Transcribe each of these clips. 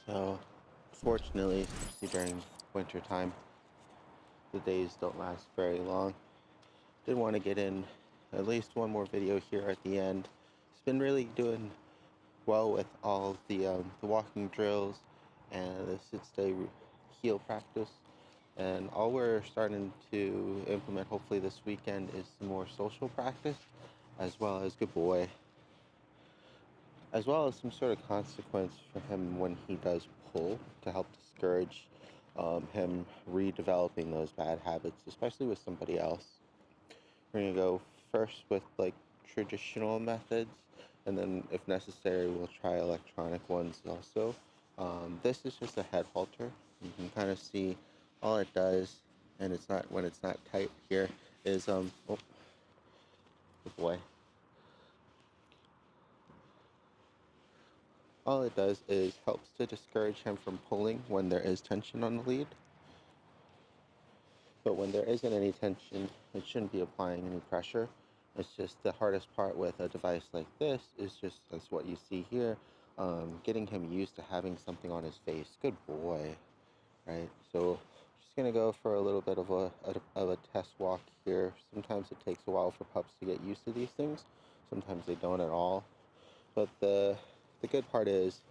So, fortunately, especially during winter time, the days don't last very long. Did want to get in at least one more video here at the end. It's been really doing well with all of the walking drills and the sit stay heel practice. And all we're starting to implement hopefully this weekend is some more social practice, as well as good boy, as well as some sort of consequence for him when he does pull to help discourage him redeveloping those bad habits, especially with somebody else. We're going to go first with like traditional methods, and then if necessary, we'll try electronic ones also. This is just a head halter. You can kind of see all it does, and it's not when it's not tight here, is oh, good boy. All it does is helps to discourage him from pulling when there is tension on the lead. But when there isn't any tension, it shouldn't be applying any pressure. It's just the hardest part with a device like this is just as what you see here, getting him used to having something on his face. Good boy, right? So just gonna go for a little bit of a test walk here. Sometimes it takes a while for pups to get used to these things. Sometimes they don't at all. But the good part is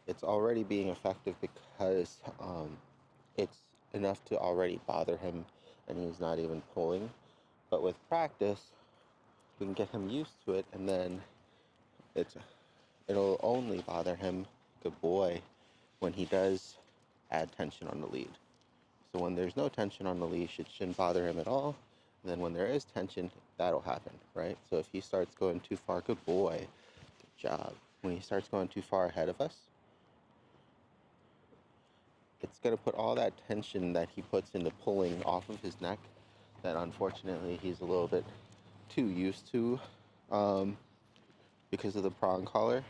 it's already being effective because it's enough to already bother him and he's not even pulling. But with practice, we can get him used to it, and then it'll only bother him, good boy, when he does add tension on the lead. So when there's no tension on the leash, it shouldn't bother him at all. And then when there is tension, that'll happen, right? So if he starts going too far, good boy, good job. When he starts going too far ahead of us, it's going to put all that tension that he puts into pulling off of his neck that unfortunately he's a little bit too used to because of the prong collar,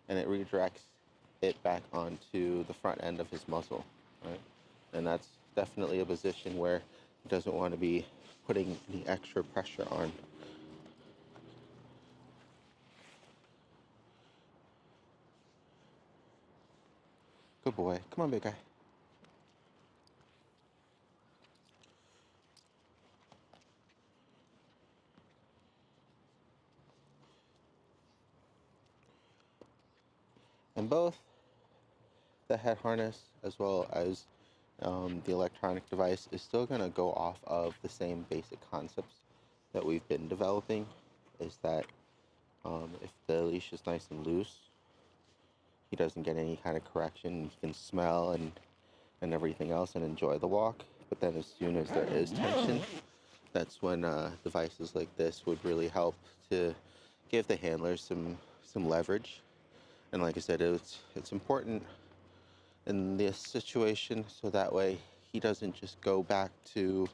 and it redirects it back onto the front end of his muzzle, right? And that's definitely a position where he doesn't want to be putting any extra pressure on. Good boy. Come on, big guy. And both the head harness as well as the electronic device is still going to go off of the same basic concepts that we've been developing. Is that if the leash is nice and loose, he doesn't get any kind of correction. He can smell and everything else and enjoy the walk. But then as soon as there is tension, that's when devices like this would really help to give the handler some leverage. And like I said, it's important in this situation so that way he doesn't just go back to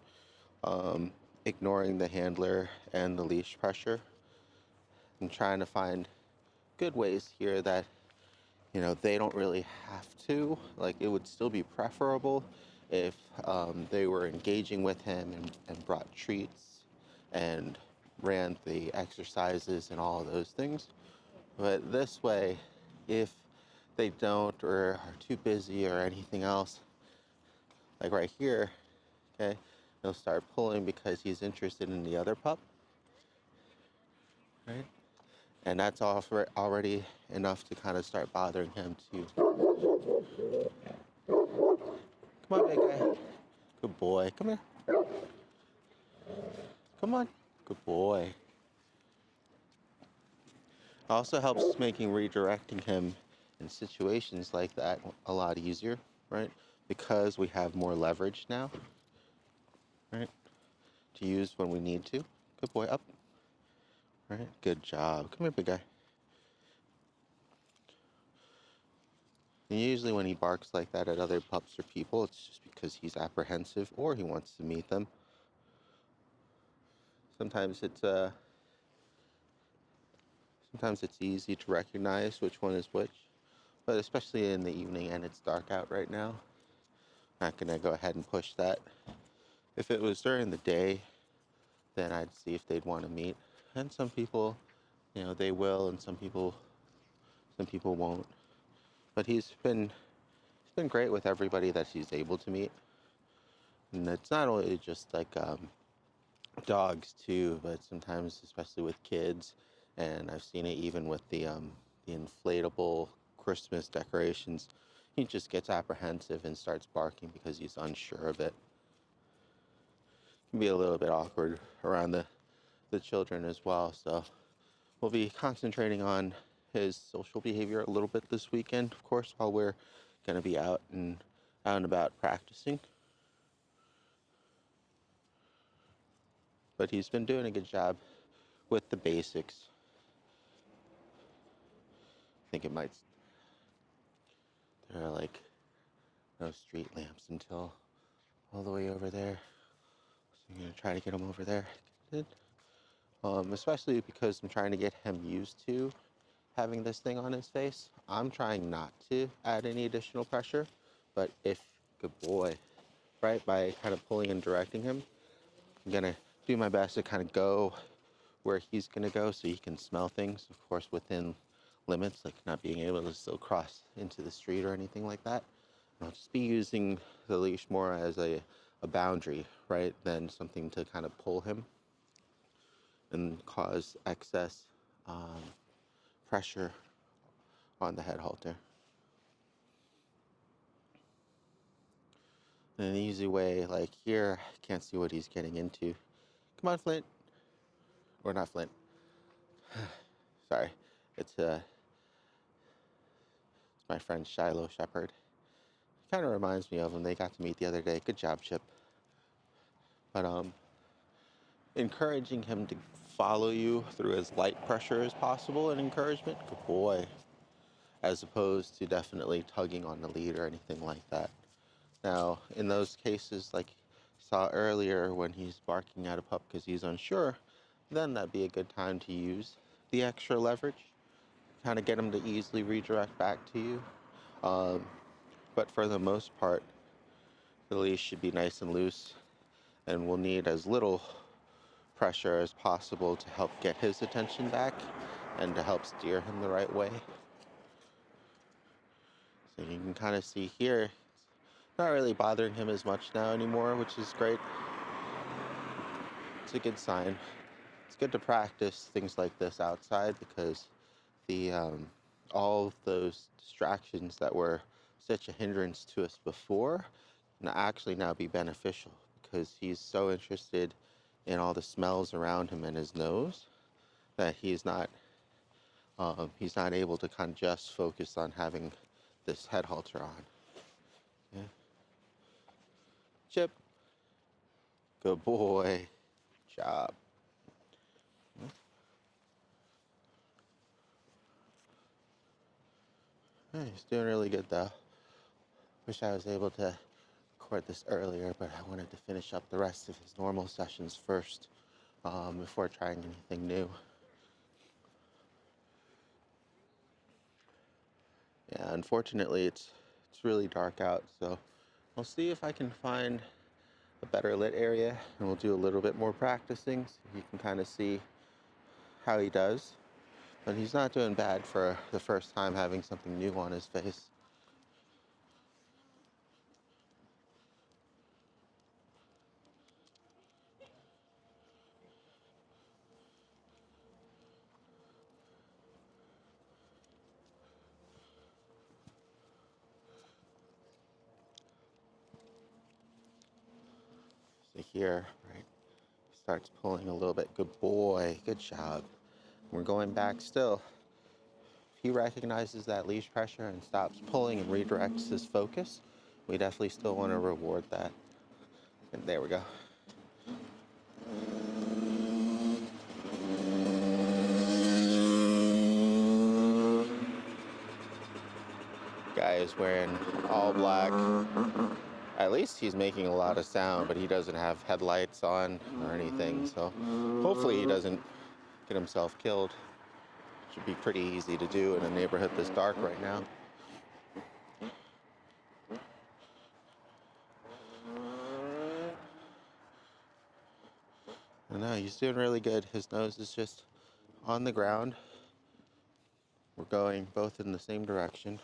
ignoring the handler and the leash pressure and trying to find good ways here that they don't really have to. Like, it would still be preferable if they were engaging with him and brought treats and ran the exercises and all of those things. But this way, if they don't or are too busy or anything else, like right here, okay, he'll start pulling because he's interested in the other pup, right? And that's already enough to kind of start bothering him too. Come on, big guy. Good boy. Come here. Come on. Good boy. Also helps making redirecting him in situations like that a lot easier, right? Because we have more leverage now, right? To use when we need to. Good boy. Up. Right? Good job. Come here, big guy. And usually when he barks like that at other pups or people, it's just because he's apprehensive or he wants to meet them. Sometimes it's easy to recognize which one is which, but especially in the evening and it's dark out right now, I'm not gonna go ahead and push that. If it was during the day, then I'd see if they'd want to meet. And some people, they will, and some Some people won't. But he's been great with everybody that he's able to meet. And it's not only just like dogs too, but sometimes especially with kids. And I've seen it even with the inflatable Christmas decorations. He just gets apprehensive and starts barking because he's unsure of it. It can be a little bit awkward around the children as well. So we'll be concentrating on his social behavior a little bit this weekend, of course, while we're going to be out and about practicing. But he's been doing a good job with the basics. I think it might. There are like no street lamps until all the way over there. So I'm going to try to get him over there. Especially because I'm trying to get him used to having this thing on his face. I'm trying not to add any additional pressure, but if, good boy, right, by kind of pulling and directing him, I'm gonna do my best to kind of go where he's gonna go so he can smell things, of course, within limits, like not being able to still cross into the street or anything like that. And I'll just be using the leash more as a boundary, right, than something to kind of pull him and cause excess pressure on the head halter. And an easy way, like here, I can't see what he's getting into. Come on, Flint. Or not Flint. Sorry. It's my friend Shiloh Shepherd. Kind of reminds me of him. They got to meet the other day. Good job, Chip. But encouraging him to follow you through as light pressure as possible and encouragement. Good boy. As opposed to definitely tugging on the lead or anything like that. Now, in those cases, like you saw earlier, when he's barking at a pup because he's unsure, then that'd be a good time to use the extra leverage, kind of get him to easily redirect back to you. But for the most part, the leash should be nice and loose, and we'll need as little pressure as possible to help get his attention back and to help steer him the right way. So you can kind of see here, not really bothering him as much now anymore, which is great. It's a good sign. It's good to practice things like this outside because the all of those distractions that were such a hindrance to us before actually now be beneficial because he's so interested in all the smells around him and his nose that he's not able to kind of just focus on having this head halter on. Yeah. Chip, good boy, job. Yeah, he's doing really good though. Wish I was able to record this earlier, but I wanted to finish up the rest of his normal sessions first before trying anything new. Yeah, unfortunately, it's really dark out, so I'll see if I can find a better lit area, and we'll do a little bit more practicing so you can kind of see how he does. But he's not doing bad for the first time having something new on his face. So here, right, starts pulling a little bit. Good boy, good job. We're going back still. If he recognizes that leash pressure and stops pulling and redirects his focus, we definitely still want to reward that. And there we go. Guy is wearing all black. At least he's making a lot of sound, but he doesn't have headlights on or anything, so hopefully he doesn't get himself killed. Should be pretty easy to do in a neighborhood this dark right now. I know, he's doing really good. His nose is just on the ground. We're going both in the same direction,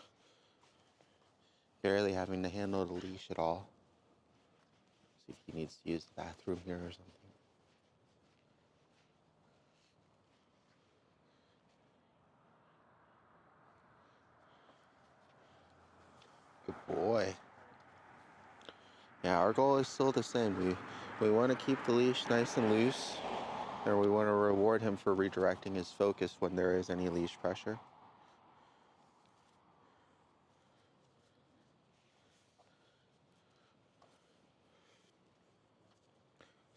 barely having to handle the leash at all. See if he needs to use the bathroom here or something. Good boy. Yeah, our goal is still the same. We want to keep the leash nice and loose, and we want to reward him for redirecting his focus when there is any leash pressure.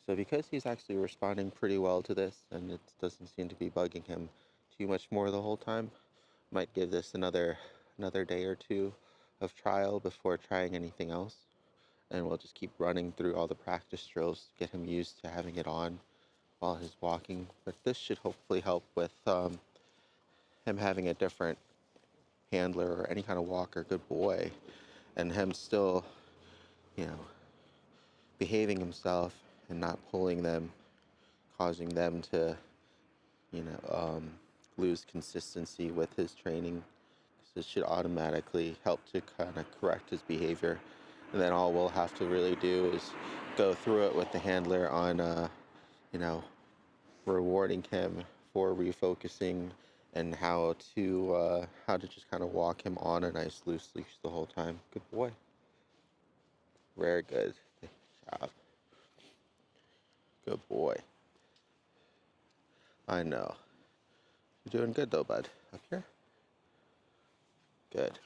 So because he's actually responding pretty well to this, and it doesn't seem to be bugging him too much more the whole time, might give this another day or two of trial before trying anything else. And we'll just keep running through all the practice drills to get him used to having it on while he's walking. But this should hopefully help with him having a different handler or any kind of walker. Good boy. And him still, you know, behaving himself and not pulling them, causing them to, lose consistency with his training. So this should automatically help to kind of correct his behavior. And then all we'll have to really do is go through it with the handler on, rewarding him for refocusing and how to just kind of walk him on a nice loose leash the whole time. Good boy. Very good. Good job. Good boy. I know. You're doing good though, bud. Up here? Good.